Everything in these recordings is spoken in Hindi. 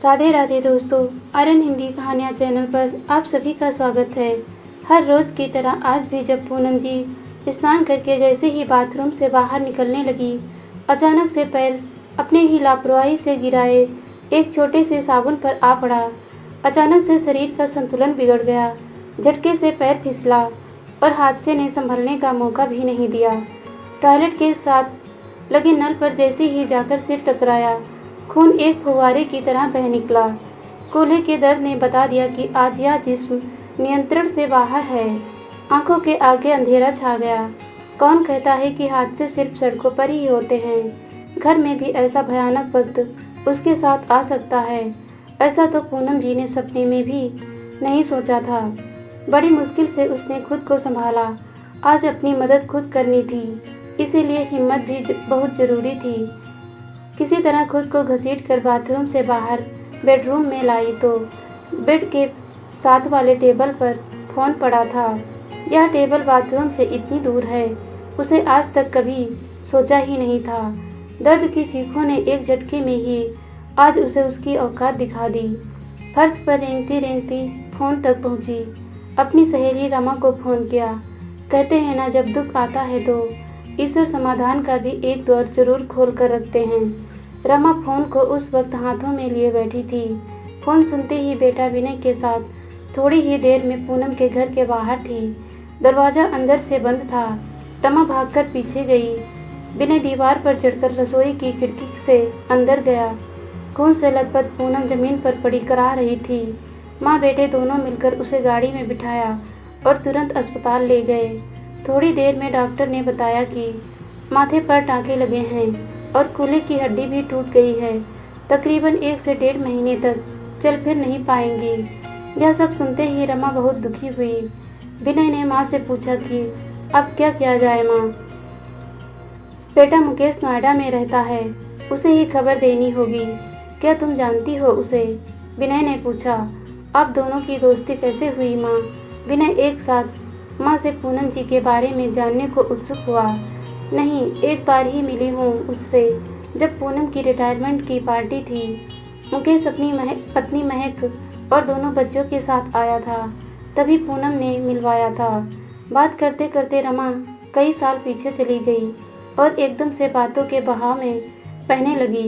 राधे राधे दोस्तों। आर्यन हिंदी कहानियाँ चैनल पर आप सभी का स्वागत है। हर रोज़ की तरह आज भी जब पूनम जी स्नान करके जैसे ही बाथरूम से बाहर निकलने लगी, अचानक से पैर अपने ही लापरवाही से गिराए एक छोटे से साबुन पर आ पड़ा। अचानक से शरीर का संतुलन बिगड़ गया। झटके से पैर फिसला और हादसे ने संभलने का मौका भी नहीं दिया। टॉयलेट के साथ लगे नल पर जैसे ही जाकर सिर टकराया, खून एक फुव्वारे की तरह बह निकला। कूल्हे के दर्द ने बता दिया कि आज यह जिस्म नियंत्रण से बाहर है। आंखों के आगे अंधेरा छा गया। कौन कहता है कि हादसे सिर्फ सड़कों पर ही होते हैं? घर में भी ऐसा भयानक वक्त उसके साथ आ सकता है। ऐसा तो पूनम जी ने सपने में भी नहीं सोचा था। बड़ी मुश्किल से उसने खुद को संभाला। आज अपनी मदद खुद करनी थी, इसीलिए हिम्मत भी बहुत ज़रूरी थी। किसी तरह खुद को घसीट-कर बाथरूम से बाहर बेडरूम में लाई तो बेड के साथ वाले टेबल पर फ़ोन पड़ा था। यह टेबल बाथरूम से इतनी दूर है, उसे आज तक कभी सोचा ही नहीं था। दर्द की चीखों ने एक झटके में ही आज उसे उसकी औकात दिखा दी। फर्श पर रेंगती-रेंगती फ़ोन तक पहुंची। अपनी सहेली रमा को फ़ोन किया। कहते हैं ना, जब दुख आता है तो ईश्वर समाधान का भी एक द्वार जरूर खोल कर रखते हैं। रमा फ़ोन को उस वक्त हाथों में लिए बैठी थी। फ़ोन सुनते ही बेटा विनय के साथ थोड़ी ही देर में पूनम के घर के बाहर थी। दरवाज़ा अंदर से बंद था। रमा भागकर पीछे गई। विनय दीवार पर चढ़कर रसोई की खिड़की से अंदर गया। खून से लथपथ पूनम जमीन पर पड़ी कराह रही थी। माँ बेटे दोनों मिलकर उसे गाड़ी में बिठाया और तुरंत अस्पताल ले गए। थोड़ी देर में डॉक्टर ने बताया कि माथे पर टाँके लगे हैं और कूल्हे की हड्डी भी टूट गई है। तकरीबन 1 से 1.5 महीने तक चल फिर नहीं पाएंगी। यह सब सुनते ही रमा बहुत दुखी हुई। विनय ने माँ से पूछा कि अब क्या किया जाए माँ? बेटा मुकेश नोएडा में रहता है, उसे ही खबर देनी होगी। क्या तुम जानती हो उसे? विनय ने पूछा। आप दोनों की दोस्ती कैसे हुई माँ? विनय एक साथ माँ से पूनम जी के बारे में जानने को उत्सुक हुआ। नहीं, एक बार ही मिली हूँ उससे, जब पूनम की रिटायरमेंट की पार्टी थी। मुकेश अपनी पत्नी महक और दोनों बच्चों के साथ आया था, तभी पूनम ने मिलवाया था। बात करते करते रमा कई साल पीछे चली गई और एकदम से बातों के बहाव में बहने लगी।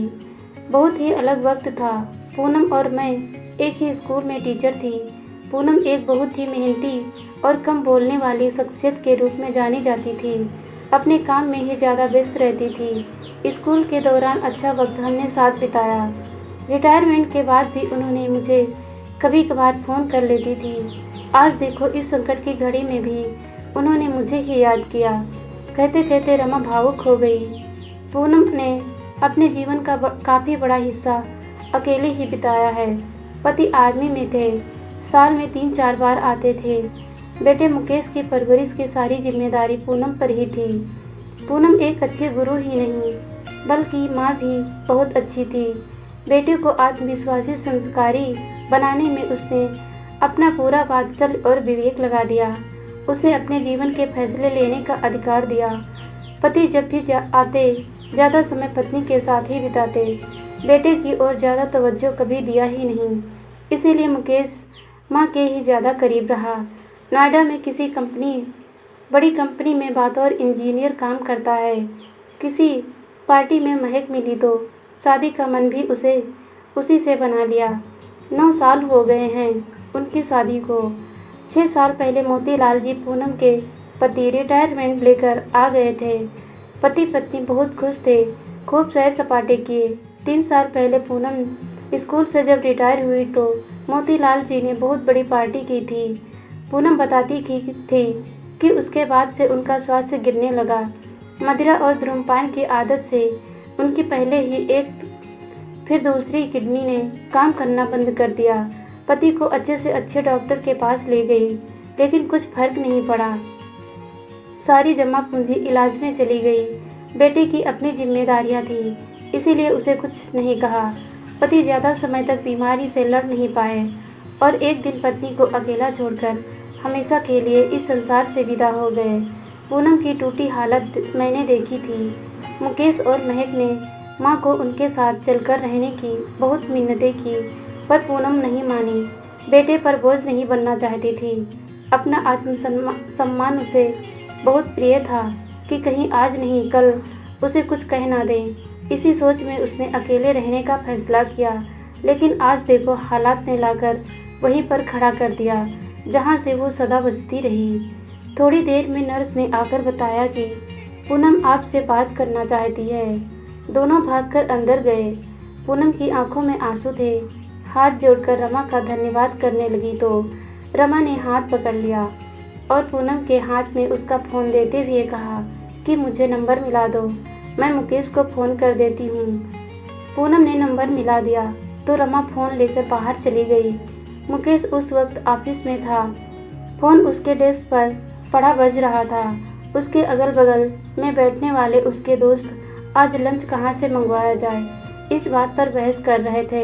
बहुत ही अलग वक्त था। पूनम और मैं एक ही स्कूल में टीचर थी। पूनम एक बहुत ही मेहनती और कम बोलने वाली शख्सियत के रूप में जानी जाती थी। अपने काम में ही ज़्यादा व्यस्त रहती थी। स्कूल के दौरान अच्छा वक्त हमने साथ बिताया। रिटायरमेंट के बाद भी उन्होंने मुझे कभी कभार फ़ोन कर लेती थी। आज देखो, इस संकट की घड़ी में भी उन्होंने मुझे ही याद किया। कहते कहते रमा भावुक हो गई। पूनम ने अपने जीवन का काफ़ी बड़ा हिस्सा अकेले ही बिताया है। पति आर्मी में थे, साल में 3-4 बार आते थे। बेटे मुकेश की परवरिश की सारी जिम्मेदारी पूनम पर ही थी। पूनम एक अच्छी गुरु ही नहीं, बल्कि माँ भी बहुत अच्छी थी। बेटे को आत्मविश्वासी संस्कारी बनाने में उसने अपना पूरा वात्सल्य और विवेक लगा दिया। उसे अपने जीवन के फैसले लेने का अधिकार दिया। पति जब भी आते, ज़्यादा समय पत्नी के साथ ही बिताते। बेटे की ओर ज़्यादा तवज्जो कभी दिया ही नहीं। इसीलिए मुकेश माँ के ही ज़्यादा करीब रहा। नोएडा में किसी बड़ी कंपनी में बतौर इंजीनियर काम करता है। किसी पार्टी में महक मिली तो शादी का मन भी उसी से बना लिया। 9 साल हो गए हैं उनकी शादी को। 6 साल पहले मोतीलाल जी, पूनम के पति, रिटायरमेंट लेकर आ गए थे। पति पत्नी बहुत खुश थे, खूब सैर सपाटे किए। 3 साल पहले पूनम स्कूल से जब रिटायर हुई तो मोतीलाल जी ने बहुत बड़ी पार्टी की थी। पूनम बताती थी कि उसके बाद से उनका स्वास्थ्य गिरने लगा। मदिरा और धूम्रपान की आदत से उनकी पहले ही एक फिर दूसरी किडनी ने काम करना बंद कर दिया। पति को अच्छे से अच्छे डॉक्टर के पास ले गई, लेकिन कुछ फर्क नहीं पड़ा। सारी जमा पूंजी इलाज में चली गई। बेटे की अपनी जिम्मेदारियां थी, इसीलिए उसे कुछ नहीं कहा। पति ज़्यादा समय तक बीमारी से लड़ नहीं पाए और एक दिन पत्नी को अकेला छोड़कर हमेशा के लिए इस संसार से विदा हो गए। पूनम की टूटी हालत मैंने देखी थी। मुकेश और महक ने माँ को उनके साथ चलकर रहने की बहुत मिन्नतें की, पर पूनम नहीं मानी। बेटे पर बोझ नहीं बनना चाहती थी। अपना सम्मान उसे बहुत प्रिय था कि कहीं आज नहीं कल उसे कुछ कह ना दें। इसी सोच में उसने अकेले रहने का फैसला किया। लेकिन आज देखो हालात ने लाकर वहीं पर खड़ा कर दिया जहाँ से वो सदा बचती रही। थोड़ी देर में नर्स ने आकर बताया कि पूनम आपसे बात करना चाहती है। दोनों भागकर अंदर गए। पूनम की आंखों में आंसू थे। हाथ जोड़कर रमा का धन्यवाद करने लगी तो रमा ने हाथ पकड़ लिया और पूनम के हाथ में उसका फ़ोन देते हुए कहा कि मुझे नंबर मिला दो, मैं मुकेश को फ़ोन कर देती हूँ। पूनम ने नंबर मिला दिया तो रमा फ़ोन लेकर बाहर चली गई। मुकेश उस वक्त ऑफिस में था। फ़ोन उसके डेस्क पर पड़ा बज रहा था। उसके अगल बगल में बैठने वाले उसके दोस्त आज लंच कहाँ से मंगवाया जाए, इस बात पर बहस कर रहे थे।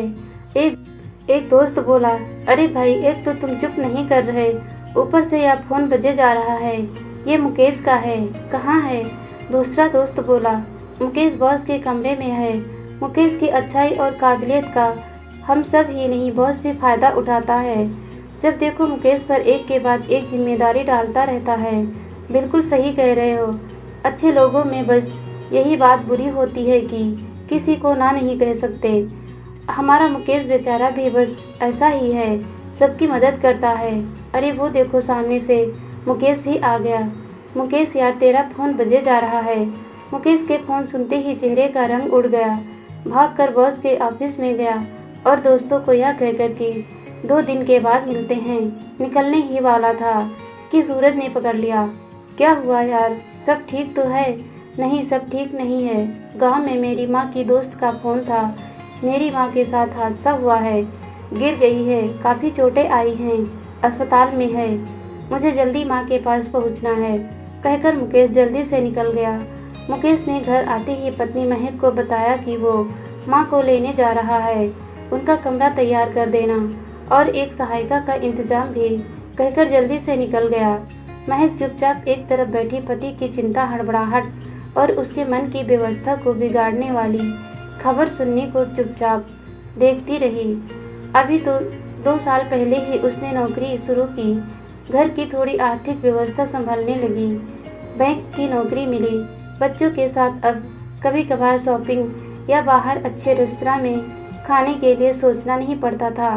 एक दोस्त बोला, अरे भाई, एक तो तुम चुप नहीं कर रहे, ऊपर से यह फ़ोन बजे जा रहा है, ये मुकेश का है, कहाँ है? दूसरा दोस्त बोला, मुकेश बॉस के कमरे में है। मुकेश की अच्छाई और काबिलियत का हम सब ही नहीं, बॉस भी फ़ायदा उठाता है। जब देखो मुकेश पर एक के बाद एक जिम्मेदारी डालता रहता है। बिल्कुल सही कह रहे हो। अच्छे लोगों में बस यही बात बुरी होती है कि किसी को ना नहीं कह सकते। हमारा मुकेश बेचारा भी बस ऐसा ही है, सबकी मदद करता है। अरे वो देखो सामने से मुकेश भी आ गया। मुकेश यार, तेरा फ़ोन बजे जा रहा है। मुकेश के फ़ोन सुनते ही चेहरे का रंग उड़ गया। भागकर बॉस के ऑफिस में गया और दोस्तों को यह कहकर कि 2 दिन के बाद मिलते हैं, निकलने ही वाला था कि सूरज ने पकड़ लिया। क्या हुआ यार, सब ठीक तो है? नहीं, सब ठीक नहीं है। गांव में मेरी माँ की दोस्त का फ़ोन था। मेरी माँ के साथ हादसा हुआ है, गिर गई है, काफ़ी चोटें आई हैं, अस्पताल में है, मुझे जल्दी माँ के पास पहुँचना है, कहकर मुकेश जल्दी से निकल गया। मुकेश ने घर आते ही पत्नी महक को बताया कि वो माँ को लेने जा रहा है, उनका कमरा तैयार कर देना और एक सहायिका का इंतजाम भी, कहकर जल्दी से निकल गया। महक चुपचाप एक तरफ बैठी पति की चिंता, हड़बड़ाहट और उसके मन की व्यवस्था को बिगाड़ने वाली खबर सुनने को चुपचाप देखती रही। अभी तो 2 साल पहले ही उसने नौकरी शुरू की, घर की थोड़ी आर्थिक व्यवस्था संभालने लगी, बैंक की नौकरी मिली, बच्चों के साथ अब कभी कभार शॉपिंग या बाहर अच्छे रेस्तरां में खाने के लिए सोचना नहीं पड़ता था।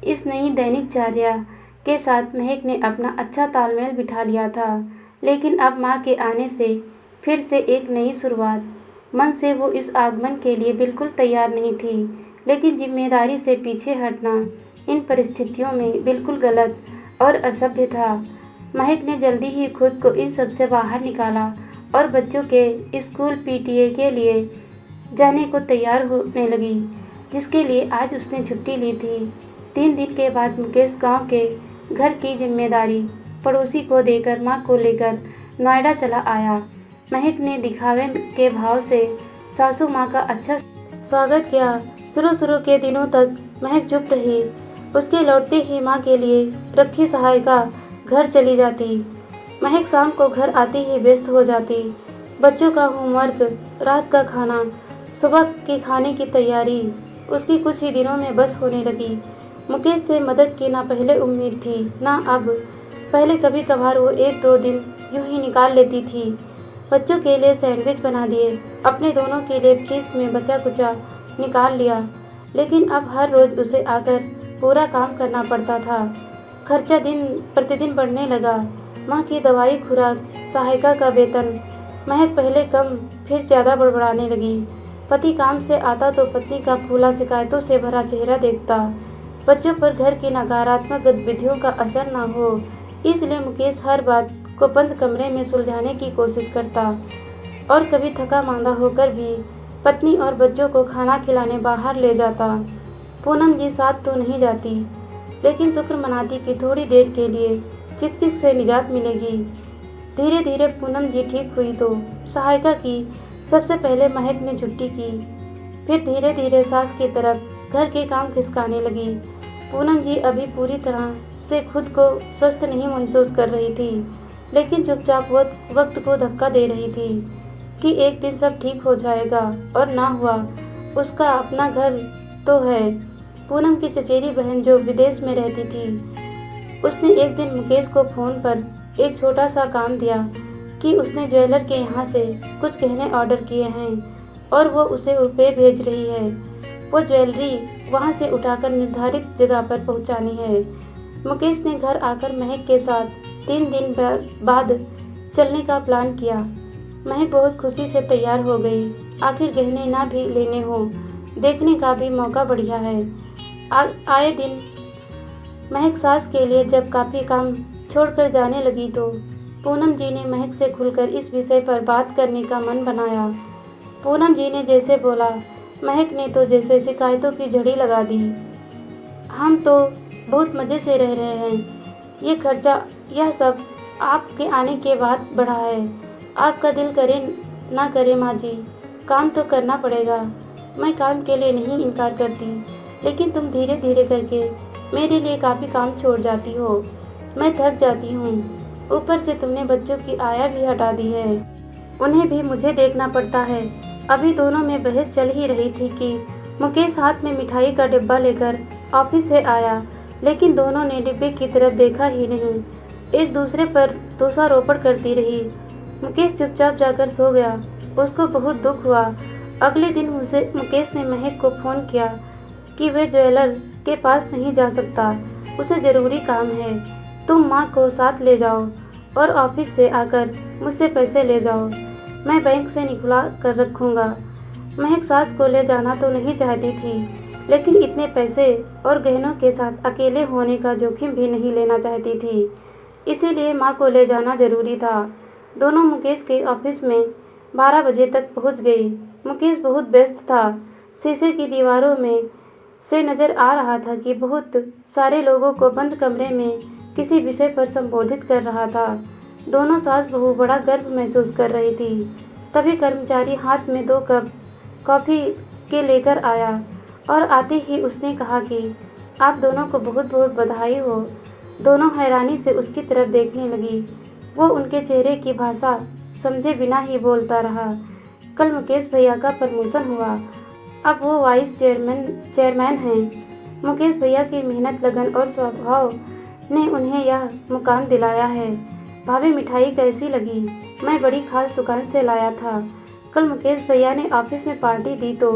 इस नई दैनिकचर्या के साथ महक ने अपना अच्छा तालमेल बिठा लिया था। लेकिन अब माँ के आने से फिर से एक नई शुरुआत। मन से वो इस आगमन के लिए बिल्कुल तैयार नहीं थी, लेकिन जिम्मेदारी से पीछे हटना इन परिस्थितियों में बिल्कुल गलत और असभ्य था। महक ने जल्दी ही खुद को इन सब से बाहर निकाला और बच्चों के स्कूल पीटीए के लिए जाने को तैयार होने लगी, जिसके लिए आज उसने छुट्टी ली थी। 3 दिन के बाद मुकेश गांव के घर की जिम्मेदारी पड़ोसी को देकर माँ को लेकर नोएडा चला आया। महक ने दिखावे के भाव से सासू माँ का अच्छा स्वागत किया। शुरू के दिनों तक महक चुप रही। उसके लौटते ही माँ के लिए रखी सहायिका घर चली जाती। महक शाम को घर आते ही व्यस्त हो जाती। बच्चों का होमवर्क, रात का खाना, सुबह के खाने की तैयारी उसकी कुछ ही दिनों में बस होने लगी। मुकेश से मदद की ना पहले उम्मीद थी ना अब। पहले कभी कभार वो 1-2 दिन यूं ही निकाल लेती थी। बच्चों के लिए सैंडविच बना दिए, अपने दोनों के लिए फ्रिज में बचा कुचा निकाल लिया। लेकिन अब हर रोज़ उसे आकर पूरा काम करना पड़ता था। खर्चा दिन प्रतिदिन बढ़ने लगा। माँ की दवाई, खुराक, सहायिका का वेतन। महक पहले कम फिर ज़्यादा बड़बड़ाने लगी। पति काम से आता तो पत्नी का फूला शिकायतों से भरा चेहरा देखता। बच्चों पर घर की नकारात्मक गतिविधियों का असर न हो, इसलिए मुकेश हर बात को बंद कमरे में सुलझाने की कोशिश करता और कभी थका मांदा होकर भी पत्नी और बच्चों को खाना खिलाने बाहर ले जाता। पूनम जी साथ तो नहीं जाती, लेकिन शुक्र मनाती कि थोड़ी देर के लिए चिक से निजात मिलेगी। धीरे धीरे पूनम जी ठीक हुई तो सहायिका की सबसे पहले महक ने छुट्टी की। फिर धीरे धीरे सास की तरफ घर के काम खिसकाने लगी। पूनम जी अभी पूरी तरह से खुद को स्वस्थ नहीं महसूस कर रही थी, लेकिन चुपचाप वक्त को धक्का दे रही थी कि एक दिन सब ठीक हो जाएगा, और ना हुआ। उसका अपना घर तो है। पूनम की चचेरी बहन जो विदेश में रहती थी, उसने एक दिन मुकेश को फ़ोन पर एक छोटा सा काम दिया कि उसने ज्वेलर के यहाँ से कुछ गहने ऑर्डर किए हैं और वो उसे रुपए भेज रही है। वो ज्वेलरी वहाँ से उठाकर निर्धारित जगह पर पहुँचानी है। मुकेश ने घर आकर महक के साथ 3 दिन बाद चलने का प्लान किया। महक बहुत खुशी से तैयार हो गई। आखिर गहने ना भी लेने हो, देखने का भी मौका बढ़िया है। आए दिन महक सास के लिए जब काफ़ी काम छोड़कर जाने लगी तो पूनम जी ने महक से खुलकर इस विषय पर बात करने का मन बनाया। पूनम जी ने जैसे बोला, महक ने तो जैसे शिकायतों की झड़ी लगा दी। हम तो बहुत मज़े से रह रहे हैं, ये खर्चा यह सब आपके आने के बाद बढ़ा है। आपका दिल करे ना करे माँ जी, काम तो करना पड़ेगा। मैं काम के लिए नहीं इनकार करती, लेकिन तुम धीरे धीरे करके मेरे लिए काफ़ी काम छोड़ जाती हो। मैं थक जाती हूँ। ऊपर से तुमने बच्चों की आया भी हटा दी है, उन्हें भी मुझे देखना पड़ता है। अभी दोनों में बहस चल ही रही थी कि मुकेश हाथ में मिठाई का डिब्बा लेकर ऑफिस से आया, लेकिन दोनों ने डिब्बे की तरफ देखा ही नहीं। एक दूसरे पर दोषारोपण करती रही। मुकेश चुपचाप जाकर सो गया। उसको बहुत दुख हुआ। अगले दिन मुकेश ने महक को फ़ोन किया कि वह ज्वेलर के पास नहीं जा सकता, उसे ज़रूरी काम है। तुम माँ को साथ ले जाओ और ऑफिस से आकर मुझसे पैसे ले जाओ, मैं बैंक से निकलवा कर रखूँगा। महक सास को ले जाना तो नहीं चाहती थी, लेकिन इतने पैसे और गहनों के साथ अकेले होने का जोखिम भी नहीं लेना चाहती थी, इसीलिए माँ को ले जाना ज़रूरी था। दोनों मुकेश के ऑफिस में 12 बजे तक पहुँच गई। मुकेश बहुत व्यस्त था। शीशे की दीवारों में से नज़र आ रहा था कि बहुत सारे लोगों को बंद कमरे में किसी विषय पर संबोधित कर रहा था। दोनों सास बहू बड़ा गर्व महसूस कर रही थी। तभी कर्मचारी हाथ में 2 कप कॉफ़ी के लेकर आया और आते ही उसने कहा कि आप दोनों को बहुत बहुत बधाई हो। दोनों हैरानी से उसकी तरफ देखने लगी। वो उनके चेहरे की भाषा समझे बिना ही बोलता रहा। कल मुकेश भैया का प्रमोशन हुआ, अब वो वाइस चेयरमैन हैं। मुकेश भैया की मेहनत, लगन और स्वभाव ने उन्हें यह मुकाम दिलाया है। भाभी मिठाई कैसी लगी? मैं बड़ी खास दुकान से लाया था। कल मुकेश भैया ने ऑफिस में पार्टी दी तो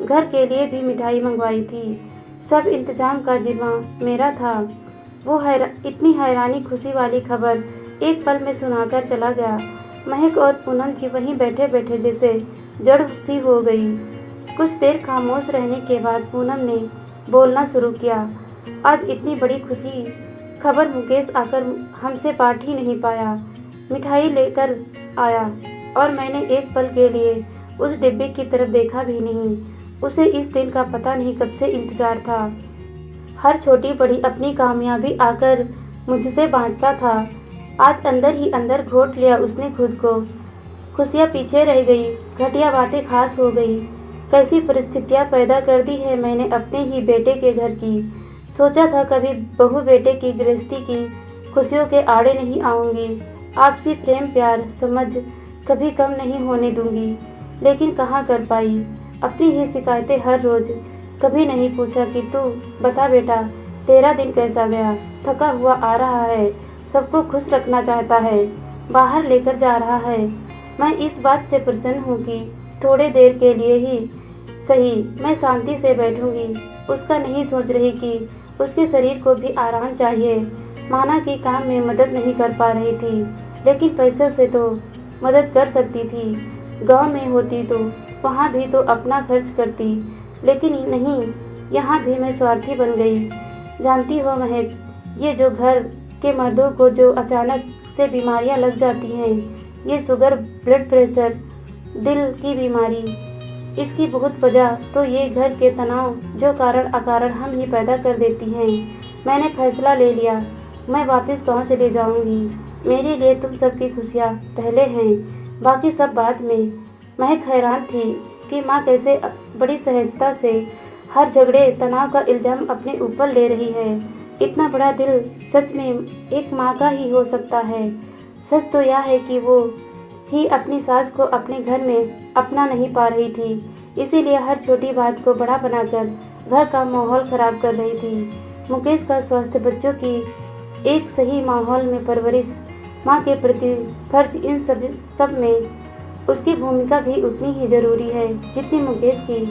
घर के लिए भी मिठाई मंगवाई थी। सब इंतजाम का जिम्मा मेरा था। वो इतनी हैरानी खुशी वाली खबर एक पल में सुनाकर चला गया। महक और पूनम जी वहीं बैठे बैठे जैसे जड़ सी हो गई। कुछ देर खामोश रहने के बाद पूनम ने बोलना शुरू किया। आज इतनी बड़ी खुशी खबर मुकेश आकर हमसे बांट ही नहीं पाया। मिठाई लेकर आया और मैंने एक पल के लिए उस डिब्बे की तरफ देखा भी नहीं। उसे इस दिन का पता नहीं कब से इंतजार था। हर छोटी बड़ी अपनी कामयाबी आकर मुझसे बांटता था। आज अंदर ही अंदर घोट लिया उसने खुद को। खुशियाँ पीछे रह गई, घटिया बातें खास हो गई। कैसी परिस्थितियाँ पैदा कर दी है मैंने अपने ही बेटे के घर की। सोचा था कभी बहू बेटे की गृहस्थी की खुशियों के आड़े नहीं आऊँगी। आपसी प्रेम प्यार समझ कभी कम नहीं होने दूंगी, लेकिन कहाँ कर पाई। अपनी ही शिकायतें हर रोज़। कभी नहीं पूछा कि तू बता बेटा, तेरा दिन कैसा गया। थका हुआ आ रहा है, सबको खुश रखना चाहता है, बाहर लेकर जा रहा है। मैं इस बात से प्रसन्न हूँ कि थोड़े देर के लिए ही सही मैं शांति से बैठूंगी। उसका नहीं सोच रही कि उसके शरीर को भी आराम चाहिए। माना कि काम में मदद नहीं कर पा रही थी, लेकिन पैसों से तो मदद कर सकती थी। गांव में होती तो वहाँ भी तो अपना खर्च करती, लेकिन नहीं, यहाँ भी मैं स्वार्थी बन गई। जानती हो महक, ये जो घर के मर्दों को जो अचानक से बीमारियाँ लग जाती हैं, ये शुगर, ब्लड प्रेशर, दिल की बीमारी, इसकी बहुत वजह तो ये घर के तनाव जो कारण अकारण हम ही पैदा कर देती हैं। मैंने फैसला ले लिया, मैं वापस गांव चली जाऊंगी। मेरे लिए तुम सबकी खुशियाँ पहले हैं, बाकी सब बाद में। महक हैरान थी कि माँ कैसे बड़ी सहजता से हर झगड़े तनाव का इल्ज़ाम अपने ऊपर ले रही है। इतना बड़ा दिल सच में एक माँ का ही हो सकता है। सच तो यह है कि वो ही अपनी सास को अपने घर में अपना नहीं पा रही थी, इसीलिए हर छोटी बात को बड़ा बनाकर घर का माहौल खराब कर रही थी। मुकेश का स्वास्थ्य, बच्चों की एक सही माहौल में परवरिश, माँ के प्रति फर्ज, इन सब में उसकी भूमिका भी उतनी ही जरूरी है जितनी मुकेश की।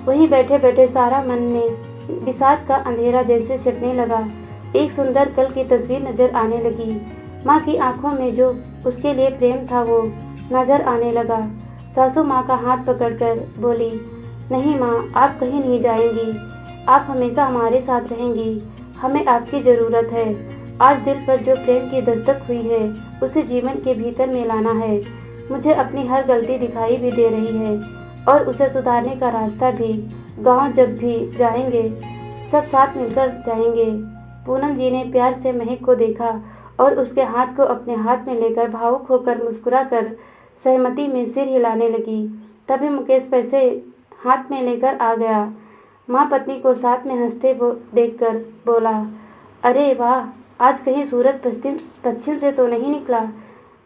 वहीं बैठे बैठे सारा मन में विषाद का अंधेरा जैसे छटने लगा। एक सुंदर कल की तस्वीर नजर आने लगी। माँ की आंखों में जो उसके लिए प्रेम था वो नजर आने लगा। सासू माँ का हाथ पकड़कर बोली, नहीं माँ, आप कहीं नहीं जाएंगी, आप हमेशा हमारे साथ रहेंगी, हमें आपकी ज़रूरत है। आज दिल पर जो प्रेम की दस्तक हुई है उसे जीवन के भीतर में लाना है। मुझे अपनी हर गलती दिखाई भी दे रही है और उसे सुधारने का रास्ता भी। गांव जब भी जाएंगे सब साथ मिलकर जाएंगे। पूनम जी ने प्यार से महक को देखा और उसके हाथ को अपने हाथ में लेकर भावुक होकर मुस्कुराकर सहमति में सिर हिलाने लगी। तभी मुकेश पैसे हाथ में लेकर आ गया। माँ पत्नी को साथ में हंसते देखकर बोला, अरे वाह, आज कहीं सूरज पश्चिम से तो नहीं निकला?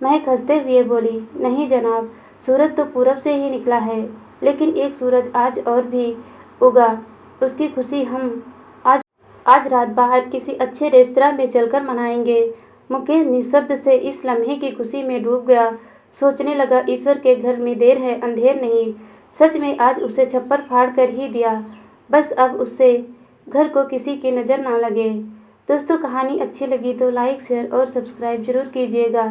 महक हंसते हुए बोली, नहीं जनाब, सूरज तो पूरब से ही निकला है, लेकिन एक सूरज आज और भी उगा। उसकी खुशी हम आज रात बाहर किसी अच्छे रेस्तरां में चलकर मनाएंगे। मुकेश निःशब्द से इस लम्हे की खुशी में डूब गया। सोचने लगा, ईश्वर के घर में देर है अंधेर नहीं। सच में आज उसे छप्पर फाड़ कर ही दिया। बस अब उससे घर को किसी की नज़र ना लगे। दोस्तों, कहानी अच्छी लगी तो लाइक, शेयर और सब्सक्राइब जरूर कीजिएगा।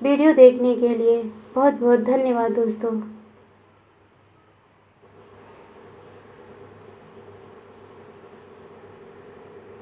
वीडियो देखने के लिए बहुत बहुत धन्यवाद दोस्तों।